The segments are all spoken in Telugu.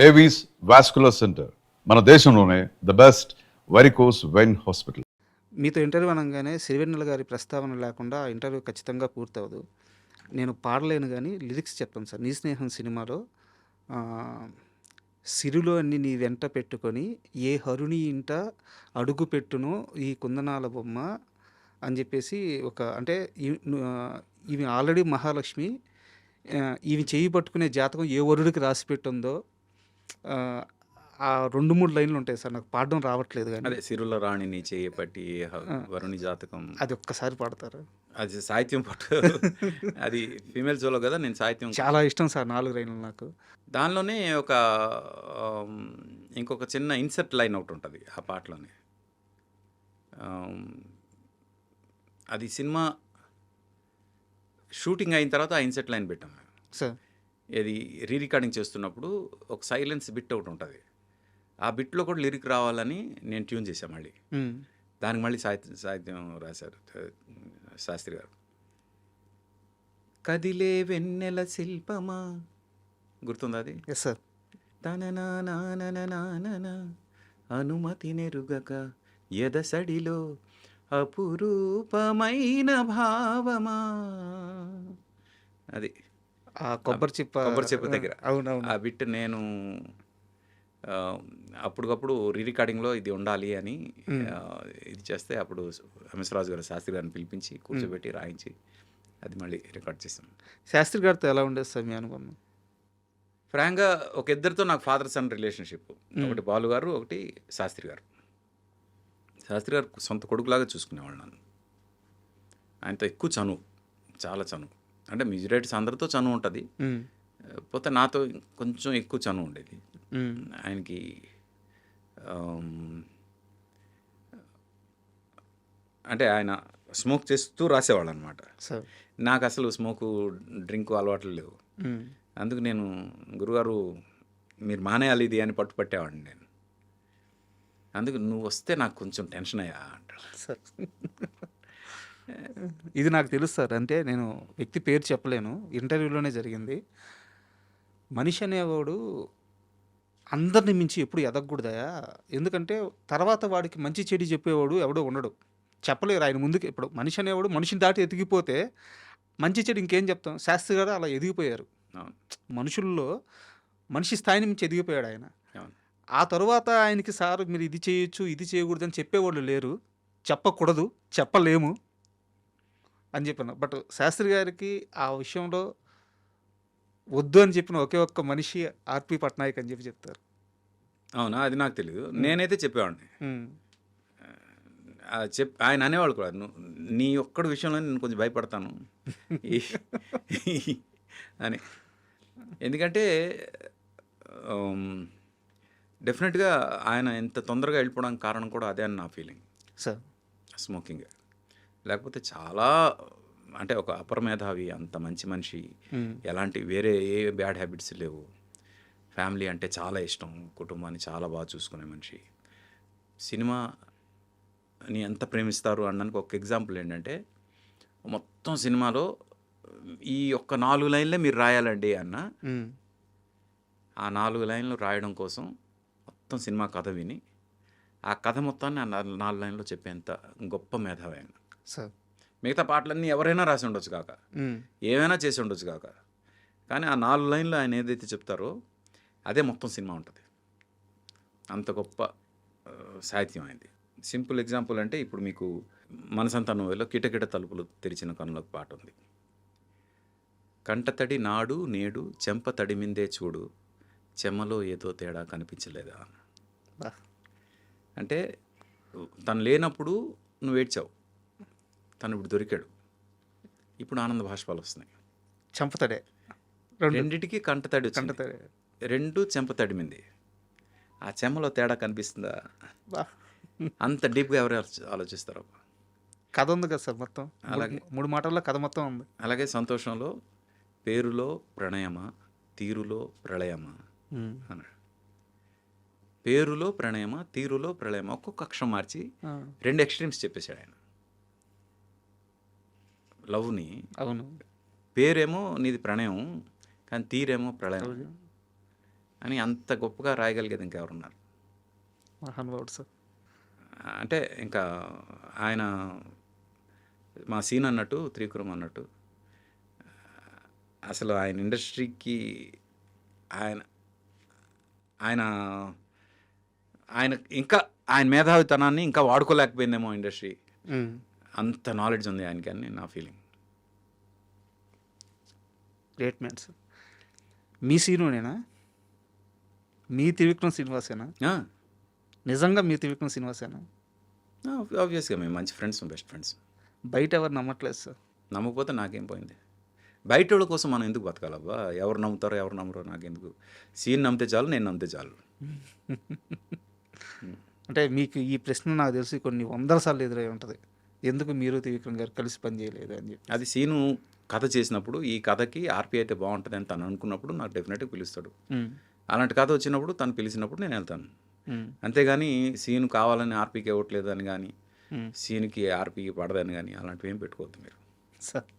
ఏవీస్ వాస్కులర్ సెంటర్ మన దేశంలోనే the best varicose vein hospital. మీతో ఇంటర్వ్యూ అనగానే సిరివెన్నెల గారి ప్రస్తావన లేకుండా ఆ ఇంటర్వ్యూ ఖచ్చితంగా పూర్తవదు. నేను పాడలేను గానీ లిరిక్స్ చెప్తాను సార్. 'నీ స్నేహం' సినిమాలో సిరులు అన్ని నీ వెంట పెట్టుకొని ఏ హరుని ఇంట అడుగు పెట్టునో ఈ కుందనాల బొమ్మ అని చెప్పేసి ఒక అంటే ఈమె ఆల్రెడీ మహాలక్ష్మి. ఈమె చెయ్యి పట్టుకునే జాతకం ఏ వరుడికి రాసి పెట్టుందో ఆ 2-3 లైన్లు ఉంటాయి సార్. నాకు పాడడం రావట్లేదు అదే కానీ సిరుల రాణిని చేయపట్టి వరుణి జాతకం అది ఒక్కసారి పాడతారు. అది సాహిత్యం పట్టు అది ఫీమేల్ సోలో కదా, నేను సాహిత్యం చాలా ఇష్టం సార్ 4 లైన్లు నాకు. దానిలోనే ఒక ఆమ్, ఇంకొక చిన్న ఇన్సర్ట్ లైన్ ఒకటి ఉంటుంది ఆ పాటలోనే. ఆమ్, అది సినిమా షూటింగ్ అయిన తర్వాత ఆ ఇన్సర్ట్ లైన్ పెట్టాం మేము. సార్ ఇది రీ రికార్డింగ్ చేస్తున్నప్పుడు ఒక సైలెన్స్ బిట్ ఒకటి ఉంటుంది. ఆ బిట్లో కూడా లిరిక్ రావాలని నేను ట్యూన్ చేశాను మళ్ళీ. దానికి మళ్ళీ సాహిత్యం రాశారు శాస్త్రి గారు. కదిలే వెన్నెల శిల్పమా, గుర్తుందా అది? Yes sir. తననా అనుమతి నెరుగక ఎదసడిలో అపురూపమైన భావమా, అది ఆ కొబ్బరి చెప్పు దగ్గర అవునవును. ఆ బిట్ నేను అప్పటికప్పుడు రీ రికార్డింగ్లో ఇది ఉండాలి అని ఇది చేస్తే అప్పుడు హంసరాజు గారు శాస్త్రి గారిని పిలిపించి కూర్చోబెట్టి రాయించి అది మళ్ళీ రికార్డ్ చేసాం. శాస్త్రి గారితో ఎలా ఉండేది సార్ మీ అనుభవం? ఫ్రాంక్గా ఒక ఇద్దరితో నాకు ఫాదర్ సన్ రిలేషన్షిప్. ఒకటి బాలు గారు, ఒకటి శాస్త్రి గారు. శాస్త్రి గారు సొంత కొడుకులాగా చూసుకునేవాళ్ళు నన్ను. ఆయనతో ఎక్కువ చనువు, చాలా చనువు. అంటే మ్యూజిరేటర్స్ అందరితో చనువు ఉంటుంది, పోతే నాతో కొంచెం ఎక్కువ చనువు ఉండేది. ఆయనకి అంటే ఆయన స్మోక్ చేస్తూ రాసేవాళ్ళు అనమాట. నాకు అసలు స్మోకు డ్రింక్ అలవాట్లు లేవు. అందుకు నేను గురుగారు మీరు మానేయాలి ఇది అని పట్టుపట్టేవాడిని నేను. అందుకు నువ్వు వస్తే నాకు కొంచెం టెన్షన్ అయ్యా అంటాడు సార్. ఇది నాకు తెలుసు సార్. అంటే నేను వ్యక్తి పేరు చెప్పలేను, ఇంటర్వ్యూలోనే జరిగింది. మనిషి అనేవాడు అందరిని మించి ఎప్పుడు ఎదగకూడదయా. ఎందుకంటే తర్వాత వాడికి మంచి చెడు చెప్పేవాడు ఎవడో ఉండడు, చెప్పలేరు ఆయన ముందుకు. ఇప్పుడు మనిషి అనేవాడు మనిషిని దాటి ఎదిగిపోతే మంచి చెడు ఇంకేం చెప్తాం. శాస్త్రి గారు అలా ఎదిగిపోయారు. మనుషుల్లో మనిషి స్థాయి నుంచి ఎదిగిపోయాడు ఆయన. ఆ తర్వాత ఆయనకి సార్ మీరు ఇది చేయొచ్చు ఇది చేయకూడదు అని చెప్పేవాళ్ళు లేరు, చెప్పకూడదు, చెప్పలేము అని చెప్పాను. బట్ శాస్త్రి గారికి ఆ విషయంలో వద్దు అని చెప్పిన ఒకే ఒక్క మనిషి ఆర్పి పట్నాయక్ అని చెప్పి చెప్తారు. అవునా, అది నాకు తెలియదు. నేనైతే చెప్పేవాడిని. ఆయన అనేవాళ్ళు కూడా, నీ ఒక్కడి విషయంలో నేను కొంచెం భయపడతాను అని. ఎందుకంటే డెఫినెట్గా ఆయన ఎంత తొందరగా వెళ్ళిపోవడానికి కారణం కూడా అదే అని నా ఫీలింగ్ సార్. స్మోకింగ్. లేకపోతే చాలా అంటే ఒక అపర మేధావి, అంత మంచి మనిషి, ఎలాంటి వేరే ఏ బ్యాడ్ హ్యాబిట్స్ లేవు. ఫ్యామిలీ అంటే చాలా ఇష్టం, కుటుంబాన్ని చాలా బాగా చూసుకునే మనిషి. సినిమాని ఎంత ప్రేమిస్తారు అనడానికి ఒక ఎగ్జాంపుల్ ఏంటంటే, మొత్తం సినిమాలో ఈ ఒక్క 4 లైన్లే మీరు రాయాలండి అన్న, ఆ 4 లైన్లు రాయడం కోసం మొత్తం సినిమా కథ విని ఆ కథ మొత్తాన్ని ఆ 4 లైన్లో చెప్పేంత గొప్ప మేధావి ఆయన సార్. మిగతా పాటలన్నీ ఎవరైనా రాసి ఉండొచ్చు కాక, ఏమైనా చేసి ఉండొచ్చు కాక, కానీ ఆ 4 లైన్లు ఆయన ఏదైతే చెప్తారో అదే మొత్తం సినిమా ఉంటుంది. అంత గొప్ప సాహిత్యం అయింది. సింపుల్ ఎగ్జాంపుల్ అంటే ఇప్పుడు మీకు మనసంతా నోవెల్లో కిటకిట తలుపులు తెరిచిన కనులకు పాట ఉంది. కంటతడి నాడు నేడు చెంప తడిమిందే చూడు, చెమ్మలో ఏదో తేడా కనిపించలేదా. అంటే తను లేనప్పుడు నువ్వు ఏడ్చావు, తను ఇప్పుడు దొరికాడు, ఇప్పుడు ఆనంద భాష్పాలు వస్తున్నాయి. చెంపతడే రెండిటికి కంటతడి వచ్చింది, రెండు చెంప తడిమింది. ఆ చెమ్మలో తేడా కనిపిస్తుందా? అంత డీప్గా ఎవరు ఆలోచిస్తారు? కథ ఉంది కదా సార్, మొత్తం అలాగే 3 మాటల్లో కథ మొత్తం ఉంది. అలాగే సంతోషంలో పేరులో ప్రణయమా తీరులో ప్రళయమా అన్నాడు. పేరులో ప్రణయమా తీరులో ప్రళయమా, ఒక్కొక్క అక్షరం మార్చి 2 ఎక్స్ట్రీమ్స్ చెప్పేశాడు ఆయన. లవ్ని, అవును, పేరేమో నీది ప్రణయం కానీ తీరేమో ప్రళయం. అని అంత గొప్పగా రాయగలిగేది ఇంకెవరున్నారు? మహానుభావుడు సార్. అంటే ఇంకా ఆయన మా సీన్ అన్నట్టు, త్రివిక్రమ్ అన్నట్టు అసలు ఆయన ఇండస్ట్రీకి ఆయన ఆయన ఆయన ఇంకా ఆయన మేధావితనాన్ని ఇంకా వాడుకోలేకపోయిందేమో ఇండస్ట్రీ. అంత నాలెడ్జ్ ఉంది ఆయనకి అని నా ఫీలింగ్. Great man sir. మీ సీనునేనా? మీ త్రివిక్రమ్ శ్రీనివాసేనా? నిజంగా మీ త్రివిక్రమ్ శ్రీనివాసేనా? ఆబ్వియస్గా మేము మంచి ఫ్రెండ్స్, బెస్ట్ ఫ్రెండ్స్. బయట ఎవరు నమ్మట్లేదు సార్. నమ్మకపోతే నాకేం పోయింది? బయట వాళ్ళ కోసం మనం ఎందుకు బతకాలబ్బా? ఎవరు నమ్ముతారో ఎవరు నమ్మరో నాకెందుకు? సీన్ నమ్మితే చాలు, నేను నమ్మితే చాలు. అంటే మీకు ఈ ప్రశ్న నాకు తెలిసి కొన్ని వందల సార్లు ఎదురై ఉంటుంది. ఎందుకు మీరు త్రివిక్రమ్ గారు కలిసి పని చేయలేదు అని చెప్పి. అది సీను కథ చేసినప్పుడు ఈ కథకి ఆర్పీ అయితే బాగుంటుంది అని తను అనుకున్నప్పుడు నాకు డెఫినెట్గా పిలుస్తాడు. అలాంటి కథ వచ్చినప్పుడు తను పిలిచినప్పుడు నేను వెళ్తాను. అంతేగాని సీన్ కావాలని ఆర్పీకి ఇవ్వట్లేదు అని కానీ, సీన్కి ఆర్పీకి పడదని కానీ అలాంటివి ఏం పెట్టుకోవద్దు మీరు. సార్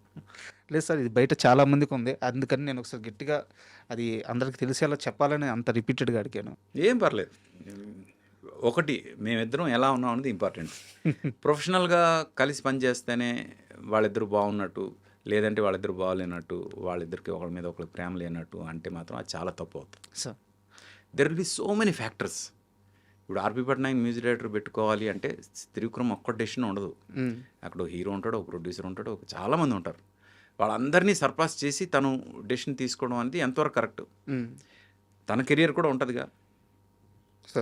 లేదు సార్, ఇది బయట చాలా మందికి ఉంది. అందుకని నేను ఒకసారి గట్టిగా అది అందరికి తెలిసేలా చెప్పాలని అంత రిపీటెడ్గా అడిగాను. ఏం పర్లేదు. ఒకటి, మేమిద్దరం ఎలా ఉన్నాం అనేది ఇంపార్టెంట్. ప్రొఫెషనల్గా కలిసి పనిచేస్తేనే వాళ్ళిద్దరు బాగున్నట్టు, లేదంటే వాళ్ళిద్దరు బాగాలేనట్టు, వాళ్ళిద్దరికి ఒకళ్ళ మీద ఒకరికి ప్రేమ లేనట్టు అంటే మాత్రం అది చాలా తప్పు అవుతుంది sir. There will be so many factors. ఇప్పుడు ఆర్పీ పట్నాయక్ మ్యూజిక్ డైరెక్టర్ పెట్టుకోవాలి అంటే త్రివిక్రమ్ ఒక్క డెసిషన్ ఉండదు. అక్కడ హీరో ఉంటాడు, ఒక ప్రొడ్యూసర్ ఉంటాడు, చాలామంది ఉంటారు. వాళ్ళందరినీ సర్పాస్ చేసి తను డెసిషన్ తీసుకోవడం అనేది ఎంతవరకు కరెక్ట్? తన కెరియర్ కూడా ఉంటుందిగా,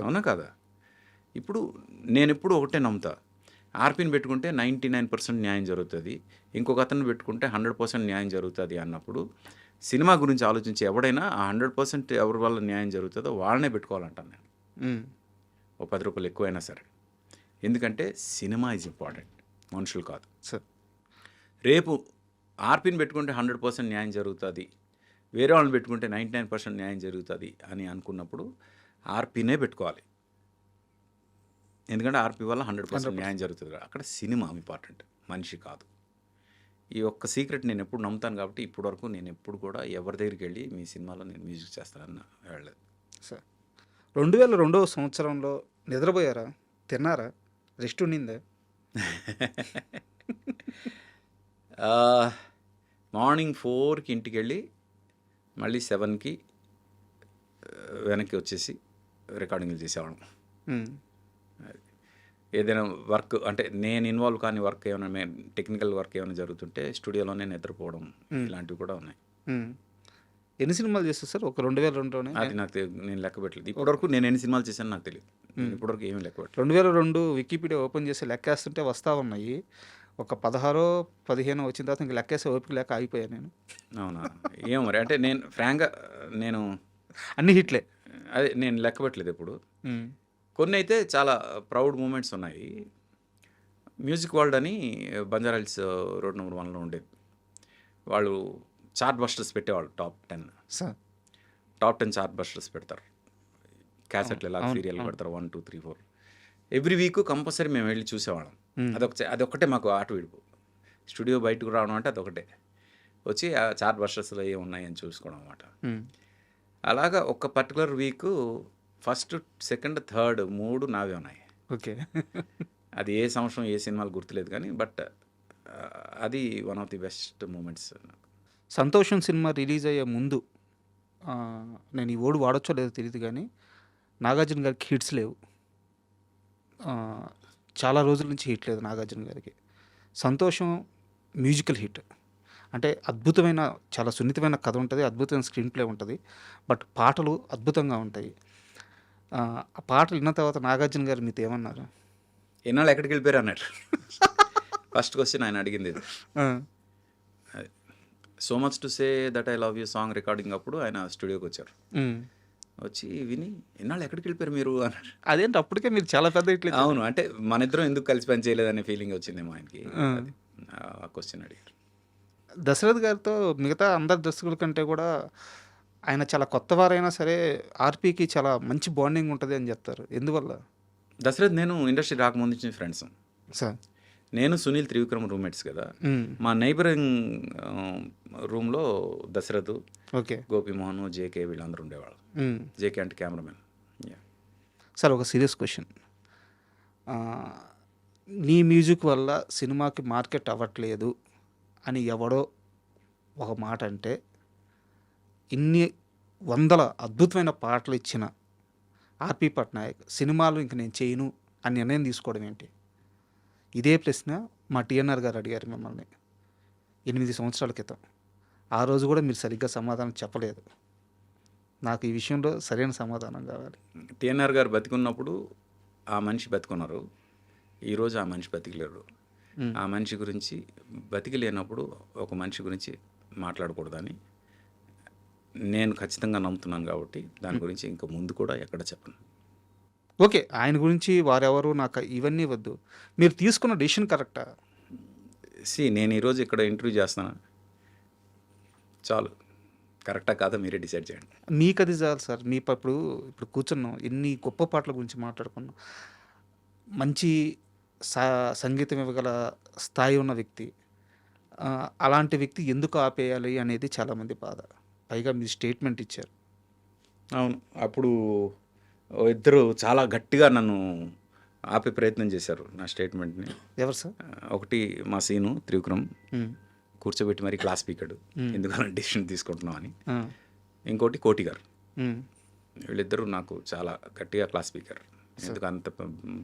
అవునా కదా? ఇప్పుడు నేను ఎప్పుడు ఒకటే నమ్ముతా, ఆర్పీని పెట్టుకుంటే 99% న్యాయం జరుగుతుంది, ఇంకొక అతను పెట్టుకుంటే 100% న్యాయం జరుగుతుంది అన్నప్పుడు సినిమా గురించి ఆలోచించి ఎవడైనా ఆ 100% ఎవరి వల్ల న్యాయం జరుగుతుందో వాళ్ళనే పెట్టుకోవాలంటాను నేను. ఓ 10 రూపాయలు ఎక్కువైనా సరే. ఎందుకంటే సినిమా ఈజ్ ఇంపార్టెంట్, మనుషులు కాదు సార్. రేపు ఆర్పీని పెట్టుకుంటే 100% న్యాయం జరుగుతుంది, వేరే వాళ్ళని పెట్టుకుంటే 99% న్యాయం జరుగుతుంది అని అనుకున్నప్పుడు ఆర్పీనే పెట్టుకోవాలి. ఎందుకంటే ఆర్పీ వల్ల 100% న్యాయం జరుగుతుంది. అక్కడ సినిమా ఇంపార్టెంట్, మనిషి కాదు. ఈ ఒక్క సీక్రెట్ నేను ఎప్పుడు నమ్ముతాను. కాబట్టి ఇప్పటివరకు నేను ఎప్పుడు కూడా ఎవరి దగ్గరికి వెళ్ళి మీ సినిమాలో నేను మ్యూజిక్ చేస్తానని వెళ్ళలేదు సార్. 2002వ సంవత్సరంలో నిద్రపోయారా? తిన్నారా? రెస్ట్ ఉండిందా? మార్నింగ్ 4కి ఇంటికి వెళ్ళి మళ్ళీ 7కి వెనక్కి వచ్చేసి రికార్డింగ్లు చేసేవాళ్ళం. ఏదైనా వర్క్ అంటే నేను ఇన్వాల్వ్ కాని వర్క్ ఏమైనా, టెక్నికల్ వర్క్ ఏమైనా జరుగుతుంటే స్టూడియోలోనే నిద్రపోవడం, ఇలాంటివి కూడా ఉన్నాయి. ఎన్ని సినిమాలు చేస్తారు సార్ ఒక 2002లోనే? అది నాకు నేను లెక్క పెట్టలేదు ఇప్పటివరకు. నేను ఎన్ని సినిమాలు చేశాను నాకు తెలియదు. నేను ఇప్పటివరకు ఏమీ లెక్క పెట్టలేదు. 2002 వికీపీడియా ఓపెన్ చేసి లెక్కేస్తుంటే వస్తూ ఉన్నాయి. ఒక 16 15 వచ్చిన తర్వాత ఇంక లెక్కేసే ఓపిక లేక ఆగిపోయాను నేను. అవునా? ఏమో మరి. అంటే నేను ఫ్రాంక్గా నేను అన్ని హిట్లే. అదే నేను లెక్క పెట్టలేదు ఎప్పుడు. కొన్ని అయితే చాలా ప్రౌడ్ మూమెంట్స్ ఉన్నాయి. మ్యూజిక్ వరల్డ్ అని బంజారా హిల్స్ రోడ్ నెంబర్ 1లో ఉండేది. వాళ్ళు చార్ట్ బస్టర్స్ పెట్టేవాళ్ళు. టాప్ 10 చార్ట్ బస్టర్స్ పెడతారు. క్యాసెట్లు ఎలా సీరియల్ పెడతారు 1 2 3 4. ఎవ్రీ వీక్ కంపల్సరీ మేము వెళ్ళి చూసేవాళ్ళం. అదొక్కటే మాకు ఆట విడుపు. స్టూడియో బయటకు రావడం అంటే అదొకటే. వచ్చి ఆ చార్ట్ బస్టర్స్లో ఏమి ఉన్నాయని చూసుకోవడం అనమాట. అలాగా ఒక particular week first, second, third 3 నావే ఉన్నాయి. ఓకే. అది ఏ సంవత్సరం ఏ సినిమాలు గుర్తులేదు కానీ, బట్ అది one of the best moments. Santosham cinema release అయ్యే ముందు నేను ఈ ఓడు వాడొచ్చో లేదో తెలియదు కానీ నాగార్జున గారికి హిట్స్ లేవు. చాలా రోజుల నుంచి హిట్ లేదు నాగార్జున గారికి. సంతోషం మ్యూజికల్ హిట్. అంటే అద్భుతమైన, చాలా సున్నితమైన కథ ఉంటుంది, అద్భుతమైన స్క్రీన్ ప్లే ఉంటుంది, బట్ పాటలు అద్భుతంగా ఉంటాయి. ఆ పాటలు విన్న తర్వాత నాగార్జున గారు మీతో ఏమన్నారు? ఎన్నాళ్ళు ఎక్కడికి వెళ్ళిపోయారు అన్నట్టు ఫస్ట్ క్వశ్చన్ ఆయన అడిగింది. So much to say that I love you song recording అప్పుడు ఆయన స్టూడియోకి వచ్చారు. వచ్చి విని ఎన్నాళ్ళు ఎక్కడికి వెళ్ళిపోయారు మీరు అన్నారు. అదేంటి అప్పటికే మీరు చాలా పెద్ద హిట్లు. అవును, అంటే మన ఇద్దరం ఎందుకు కలిసి పని చేయలేదనే ఫీలింగ్ వచ్చిందేమో ఆయనకి. ఆ క్వశ్చన్ అడిగారు. దశరథ్ గారితో మిగతా అందరి దర్శకుల కంటే కూడా ఆయన చాలా కొత్తవారైనా సరే ఆర్పీకి చాలా మంచి బాండింగ్ ఉంటుంది అని చెప్తారు. ఎందువల్ల? దశరథ్ నేను ఇండస్ట్రీ రాకముందు నుంచి ఫ్రెండ్స్ సార్. నేను సునీల్ త్రివిక్రమ్ రూమ్మేట్స్ కదా. మ్మ్. మా నైబరింగ్ రూమ్లో దశరథ్, ఓకే. గోపిమోహన్, జేకే వీళ్ళందరూ ఉండేవాళ్ళు. మ్మ్. జేకే అంటే కెమెరామెన్. సార్ ఒక సీరియస్ క్వశ్చన్. నీ మ్యూజిక్ వల్ల సినిమాకి మార్కెట్ అవ్వట్లేదు అని ఎవడో ఒక మాట అంటే, ఇన్ని వందల అద్భుతమైన పాటలు ఇచ్చిన ఆర్పి పట్నాయక్ సినిమాలు ఇంక నేను చేయను అని నిర్ణయం తీసుకోవడం ఏంటి? ఇదే ప్రశ్న మా టీఎన్ఆర్ గారు అడిగారు మిమ్మల్ని 8 సంవత్సరాల క్రితం. ఆ రోజు కూడా మీరు సరిగ్గా సమాధానం చెప్పలేదు. నాకు ఈ విషయంలో సరైన సమాధానం కావాలి. టిఎన్ఆర్ గారు బతికున్నప్పుడు ఆ మనిషి బతికున్నారు. ఈరోజు ఆ మనిషి బతికలేరు. మ్మ్. ఆ మనిషి గురించి బతికిలేనప్పుడు ఒక మనిషి గురించి మాట్లాడకూడదని నేను ఖచ్చితంగా నమ్ముతున్నాను కాబట్టి దాని గురించి ఇంకా ముందు కూడా ఎక్కడ చెప్పను. ఓకే, ఆయన గురించి వారెవరు నాకు ఇవన్నీ వద్దు. మీరు తీసుకున్న డెసిషన్ కరెక్టా? నేను ఈరోజు ఇక్కడ ఇంటర్వ్యూ చేస్తాను, చాలు. కరెక్టా కాదా మీరే డిసైడ్ చేయండి. మీకు అది చాలు సార్. మీ ఇప్పుడు కూర్చున్నాం, ఎన్ని గొప్ప పాటల గురించి మాట్లాడుకున్నాం. మంచి సంగీతం ఇవ్వగల స్థాయి ఉన్న వ్యక్తి, అలాంటి వ్యక్తి ఎందుకు ఆపేయాలి అనేది చాలామంది బాధ. పైగా మీరు స్టేట్మెంట్ ఇచ్చారు. అవును, అప్పుడు ఇద్దరు చాలా గట్టిగా నన్ను ఆపే ప్రయత్నం చేశారు నా స్టేట్మెంట్ని. ఎవరు సార్? ఒకటి మా సీను త్రివిక్రమ్ మ్మ్. కూర్చోబెట్టి మరి క్లాస్ పీకాడు, మ్మ్. ఎందుకలా డెసిషన్ తీసుకుంటున్నాం అని. ఆ. ఇంకోటి కోటి గారు. మ్మ్. వీళ్ళిద్దరూ నాకు చాలా గట్టిగా క్లాస్ స్పీకర్, ఎందుకు అంత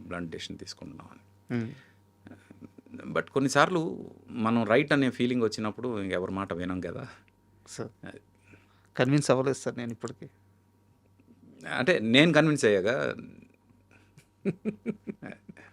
బ్లంట్ డెసిషన్ తీసుకుంటున్నాం అని. మ్మ్. బట్ కొన్నిసార్లు మనం రైట్ అనే ఫీలింగ్ వచ్చినప్పుడు ఎవరి మాట వినం కదా. సార్ కన్విన్స్ అవ్వలేదు సార్ నేను ఇప్పటికీ. అంటే నేను కన్విన్స్ అయ్యాగా